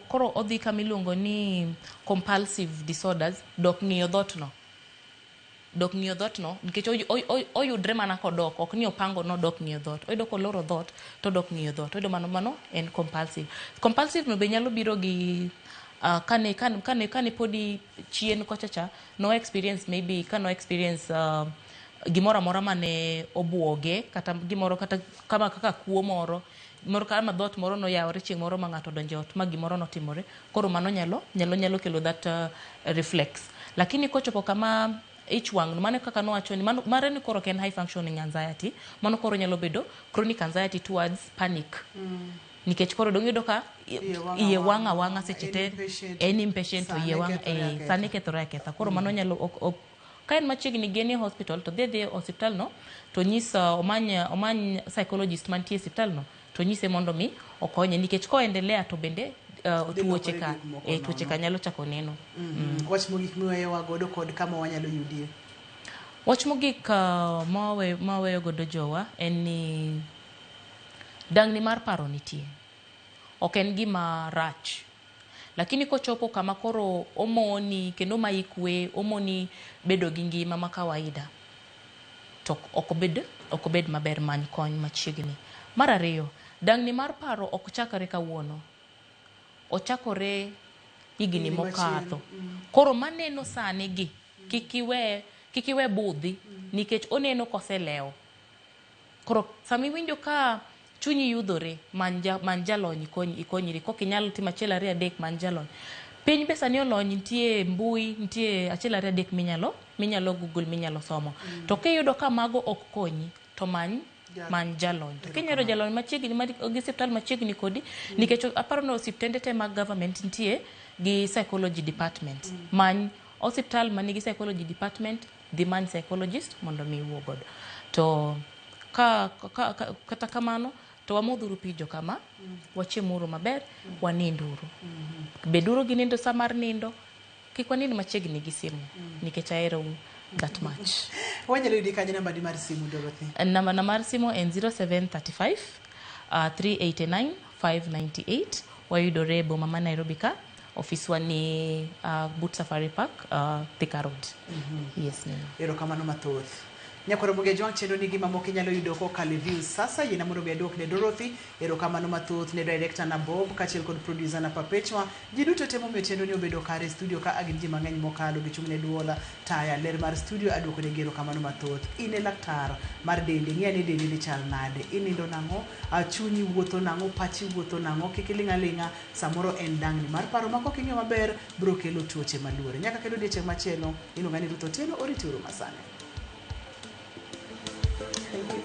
koro odhi kamiluongo ni compulsive disorders dok ng'iyo dhot no nikech oyudre mana kodok ok ni opango no dok ng'iyo dhot oyudo koloro dhot to dok ng'iyo dhot oyudo mano en compulsive no be nyalo biro gi kane podi chien kochacha no experience gimoro amora mane obuoge kata gimoro kata kama kaka kuo moro kama dhot moro no yawre chieng' moro ma ng'ato donjo ot ma gimoro notimore koro mano nyalo kelo that reflex lakini kochopo kama ich wang mane kaka nowacho ni mare ni koro ken high functioning anxiety mano koro nyalo bedo chronic anxiety towards panic nikech koro dong yudo ka iye wanga sechete en impatient to iye wanga sani kethore ketha koro mano nyalo kaen machiegni genie hospital to dhe hospital no to nyisa omany psychologist mantie hospital no to nyise mondo mi okonye nikech ko endelea to bende tuoche ka nyalo chako neno. Wach mogik miweyo godo kod kama wanyalo yudie wach mogik maweyo godo jowa en ni dangni mar paro nitie ok en gima rach lakini kochopo kama koro omoni kendo maikwe omoni bedo gi ngima ma kawaida to okobed maber many kony machiegni. Mar ariyo dangni mar paro ok chakore kawuono ochakore higni mokadho koro maneno sani gi kikiwe budhi nikech oneno koselewo koro sami winjo ka chunyi yudhore manjalony ikonyri kokinyalo timo achiel ariyo adek manjalony piny pesa ni olony nitie mbui nitie achiel ariyo adek minyalo google minyalo somo to kiyudo ka mago ok konyi to many jalony to kinyalo jalony machiegni gi hospital machiegni kodi nikech aparo no hospitende te mag government nitie gi psychology department many hospital manigi psychology department the man psychologist mondo mi wuo godo to kata kamano to wamodhuru pijo kama wachemuru maber waninduru beduru gi nindo samar nindo kik wanind machiegni gi simu nikech ahero that much. Wanyalo yudi kanye namba di mar simu Dorothy? Namba mar simu en 0735 389 598 wayudore boma ma Nairobi ka ofiswa ni Boot Safari Park Thika Road. Yes. Erokamano mathoth. nyakoro moge jwang chendo ni gima moke nyalo yudo ko kale views sasa yena mondo be dok ne Dorothy erokamano mathoth ne director na Bob kachiel kod producer na Perpetua ji duto temo me chendo ni obedo kare studio ka agin ji mang'eny mokalo gichung'ne duola taya ler mar studio aduoko ne gero kamano mathoth ine laktar mar dende ng'iyane dende ni chal nade inindo nang'o chunyi wuotho nang'o pachi wuotho nang'o kikilingalinga samoro en dangni mar paro mako king'e maber bro kelo tuoche maluore nyaka kendo odiochieng' machielo iluonga ni Ruth Otieno oriti uru masane. Thank you.